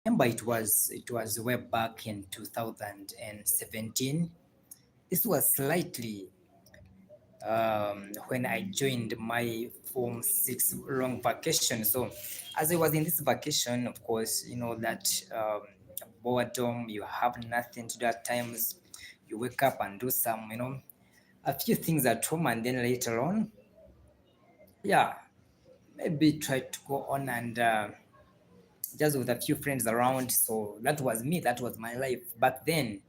remember it was way back in 2017. This was slightly when I joined my Form 6 long vacation. So as I was in this vacation, of course, you know that boredom, you have nothing to do at times. You wake up and do some, a few things at home, and then later on, yeah, maybe try to go on and just with a few friends around. So that was me, that was my life back then.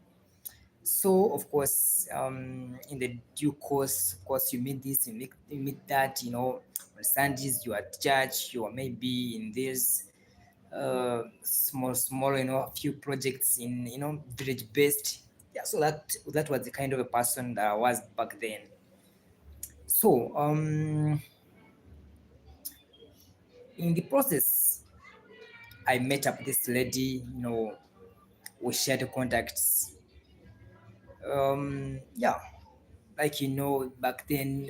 So of course, in the due course, of course, you meet this, you meet that. On Sundays you are at church, you are maybe in this small, a few projects in, village based. Yeah, so that was the kind of a person that I was back then. So in the process, I met up this lady. We shared contacts. Yeah, like back then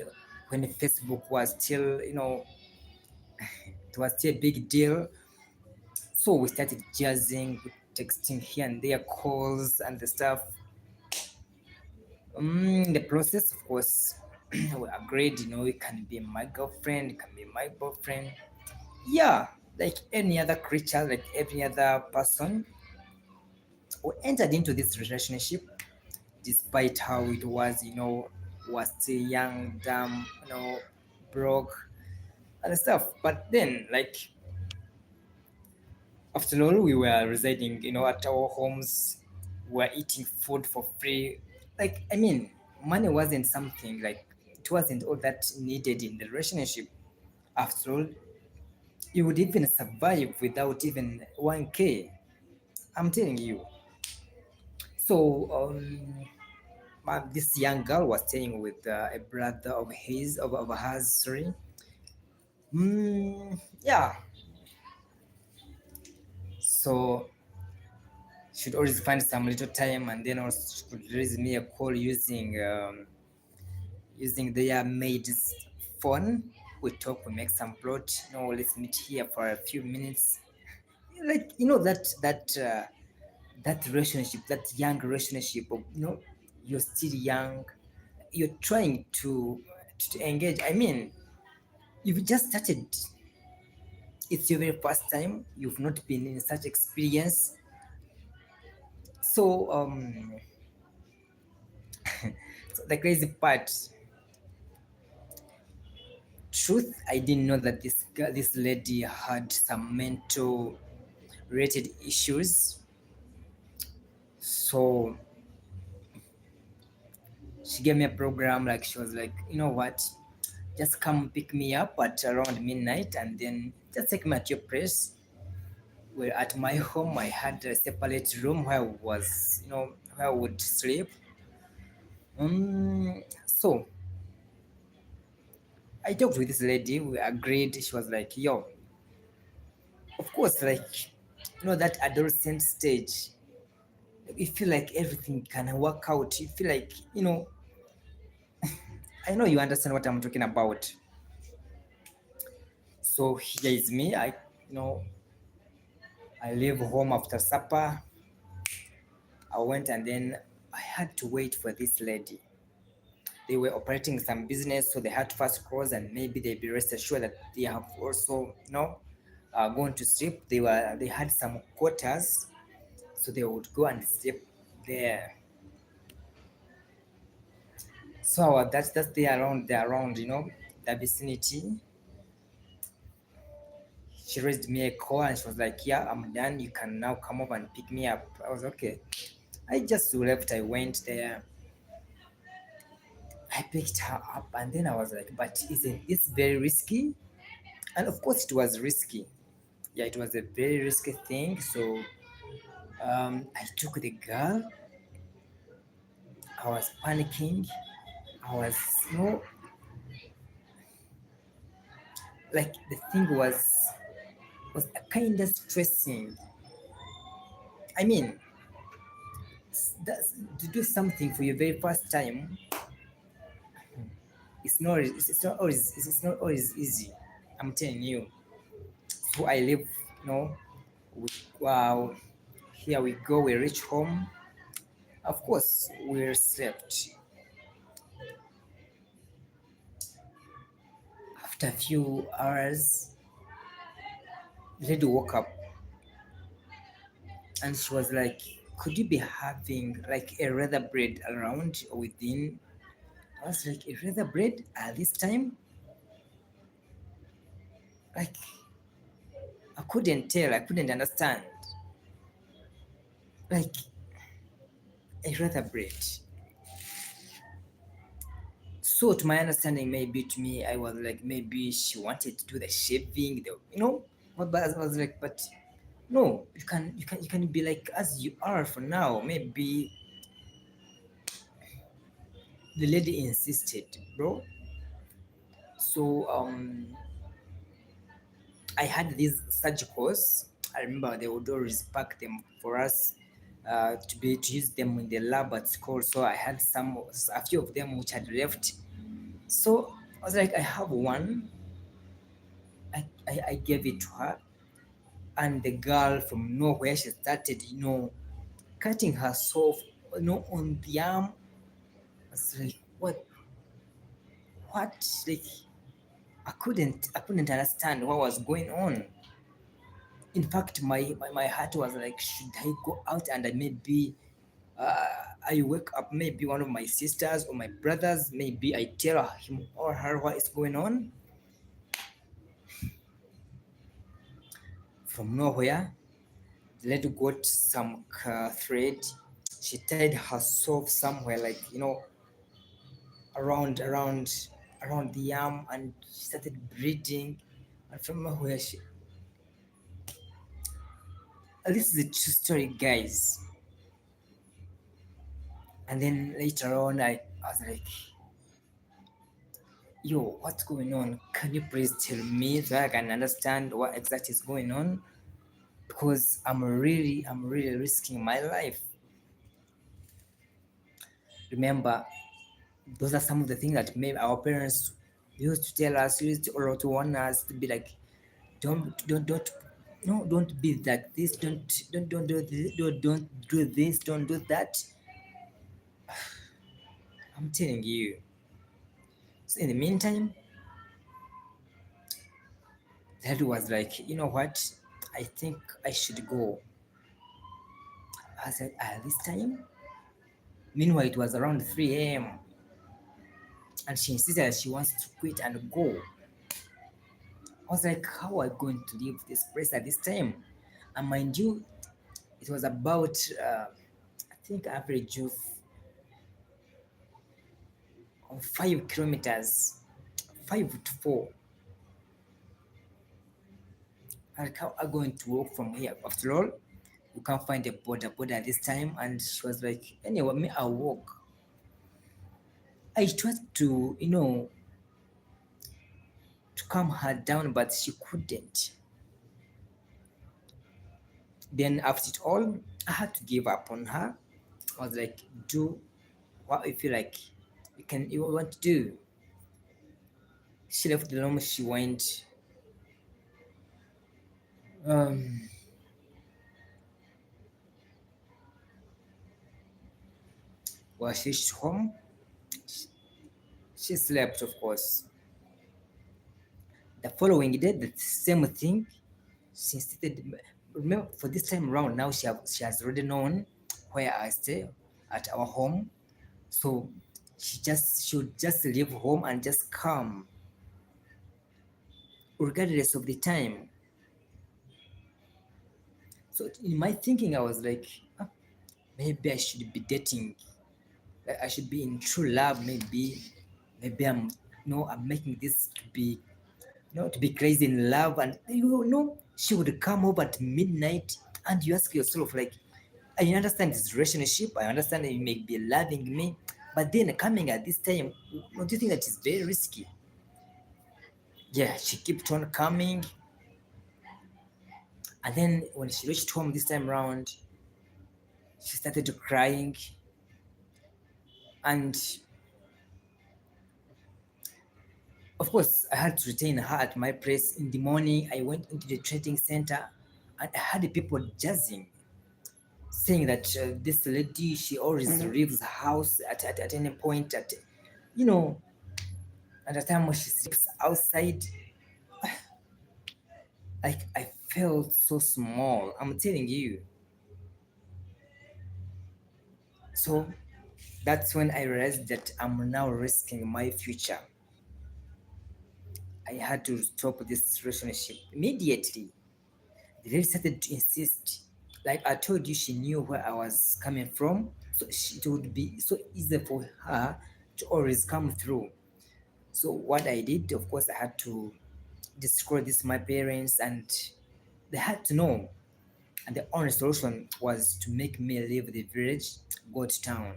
when Facebook was still, it was still a big deal. So we started jazzing, texting here and there, calls and the stuff. The process, of course, we agreed, it can be my girlfriend, it can be my boyfriend. Yeah, like any other creature, like every other person, we entered into this relationship despite how it was, was still young, dumb, broke and stuff. But then, like, after all, we were residing, at our homes. We were eating food for free. Like, I mean, money wasn't something like it wasn't all that needed in the relationship. After all, you would even survive without even 1K. I'm telling you. So, this young girl was staying with a brother of hers, sorry. Yeah. So should always find some little time, and then also should raise me a call using their maid's phone. We talk, we make some plot. Let's meet here for a few minutes. Like that relationship, that young relationship of, you're still young, you're trying to engage. I mean, you've just started. It's your very first time. You've not been in such experience. So so the crazy part, truth, I didn't know that this lady had some mental related issues. So she gave me a program, like she was like, you know what, just come pick me up at around midnight and then just take me at your place. Where at my home I had a separate room where I was, where I would sleep. So I talked with this lady, we agreed. She was like, yo, of course, like, that adolescent stage, you feel like everything can work out. You feel like, I know you understand what I'm talking about. So here is me. You know, I leave home after supper. I went and then I had to wait for this lady. They were operating some business, so they had to first close, and maybe they be rest assured that they have also, gone to sleep. They had some quarters, so they would go and sleep there. So that's they around, the vicinity. She raised me a call and she was like, yeah, I'm done. You can now come over and pick me up. I was okay. I just left. I went there. I picked her up and then I was like, but isn't this very risky? And of course, it was risky. Yeah, it was a very risky thing. So I took the girl. I was panicking. I was, you know, like the thing was a kind of stressing. I mean, to do something for your very first time, it's not always easy. I'm telling you. So I leave, you know, We, wow, here we go. We reach home. Of course, we slept. After a few hours, the lady woke up and she was like, "Could you be having like a rather bread around within?" I was like, "A rather bread at this time?" Like, I couldn't tell. I couldn't understand. Like, a rather bread. So to my understanding, maybe to me, I was like, maybe she wanted to do the shaving, But I was like, but no, you can be like as you are for now. Maybe the lady insisted, bro. So I had these surgicals. I remember they would always pack them for us to use them in the lab at school. So I had a few of them which had left. So I was like, I have one. I gave it to her, and the girl from nowhere she started, cutting herself, on the arm. I was like, what? Like, I couldn't understand what was going on. In fact, my heart was like, should I go out and maybe uh, I wake up maybe one of my sisters or my brothers, maybe I tell him or her what is going on. From nowhere, the lady got some thread. She tied herself somewhere, like, around around around the arm, and she started bleeding. And from nowhere, this is a true story, guys. And then later on, I was like, yo, what's going on? Can you please tell me so I can understand what exactly is going on? Because I'm really risking my life. Remember, those are some of the things that maybe our parents used to tell us, used to, or to warn us to be like, don't, no, don't be like this, don't do this, don't do this, don't do that. I'm telling you. So in the meantime, dad was like, you know what? I think I should go. I said, at this time? Meanwhile, it was around 3 a.m. and she insisted that she wants to quit and go. I was like, how are I going to leave this place at this time? And mind you, it was about, I think, average of 5 kilometers, 5 to 4. Like, how are you going to walk from here? After all, you can't find a border at this time. And she was like, anyway, me, I'll walk. I tried to calm her down, but she couldn't. Then after it all, I had to give up on her. I was like, do what you feel like you want to do. She left the room, she went. Um, well, she reached home. She slept, of course. The following day, the same thing. She insisted. Remember, for this time around, now she has already known where I stay at our home. So she would just leave home and just come, regardless of the time. So in my thinking, I was like, "Ah, maybe I should be dating. I should be in true love. Maybe I'm making this to be crazy in love." And she would come over at midnight, and you ask yourself, like, I understand this relationship. I understand that you may be loving me, but then coming at this time, don't you think that is very risky? Yeah, she kept on coming, and then when she reached home this time around, she started crying, and of course, I had to retain her at my place. In the morning, I went into the trading center. And I had people judging, saying that this lady, she always leaves the house at any point, you know, at the time when she sleeps outside. Like I felt so small. I'm telling you. So that's when I realized that I'm now risking my future. I had to stop this relationship immediately. The lady started to insist. Like I told you, she knew where I was coming from, so it would be so easy for her to always come through. So what I did, of course, I had to disclose this to my parents, and they had to know. And the only solution was to make me leave the village, go to town,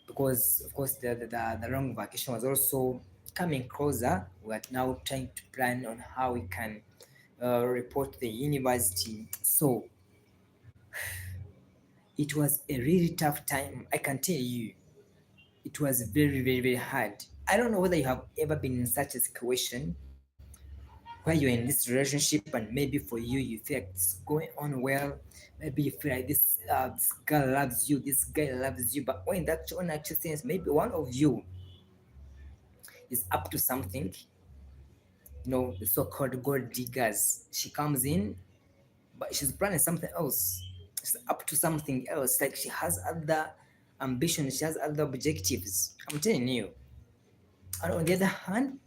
because of course the long vacation was also coming closer. We are now trying to plan on how we can report to the university. So it was a really tough time. I can tell you, it was very, very, very hard. I don't know whether you have ever been in such a situation where you're in this relationship and maybe for you feel like it's going on well. Maybe you feel like this girl loves you, this guy loves you, but when that on actual sense, maybe one of you is up to something. The so-called gold diggers. She comes in, but she's planning something else. She's up to something else. Like she has other ambitions, she has other objectives. I'm telling you. And on the other hand,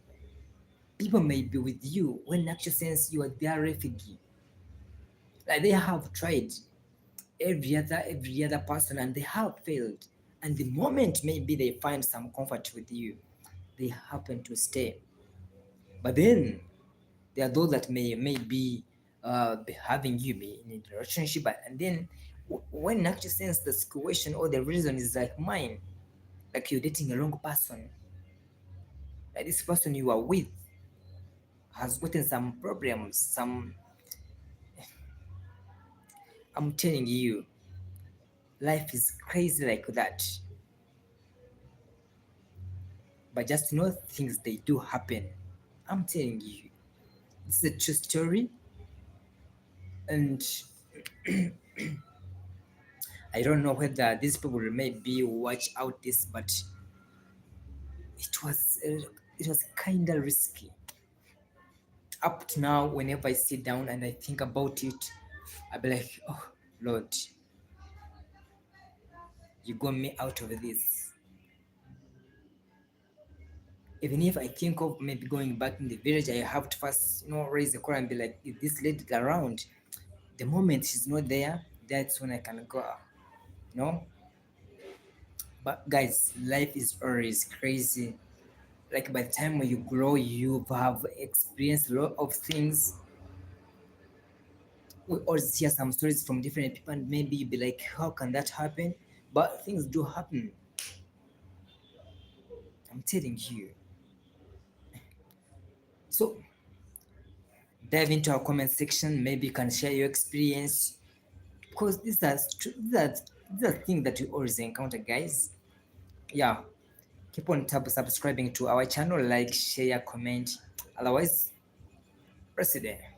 people may be with you when in actual sense you are their refugee. Like they have tried every other person and they have failed. And the moment maybe they find some comfort with you, they happen to stay. But then there are those that may be having you be in a relationship, and then when in actual sense the situation or the reason is like mine, like you're dating a wrong person, like this person you are with has gotten some problems, I'm telling you, life is crazy like that. But just know things, they do happen. I'm telling you, this is a true story. And I don't know whether these people maybe watch out this, but it was kind of risky. Up to now, whenever I sit down and I think about it, I'll be like, oh Lord, you got me out of this. Even if I think of maybe going back in the village, I have to first, raise the call and be like, is this lady around? The moment she's not there, that's when I can go, you know. But guys, life is always crazy. Like by the time when you grow, you have experienced a lot of things. We always hear some stories from different people, and maybe you'll be like, how can that happen? But things do happen. I'm telling you. So dive into our comment section. Maybe you can share your experience, because these are things that we always encounter, guys. Yeah, keep on subscribing to our channel, like, share, comment. Otherwise, press it there.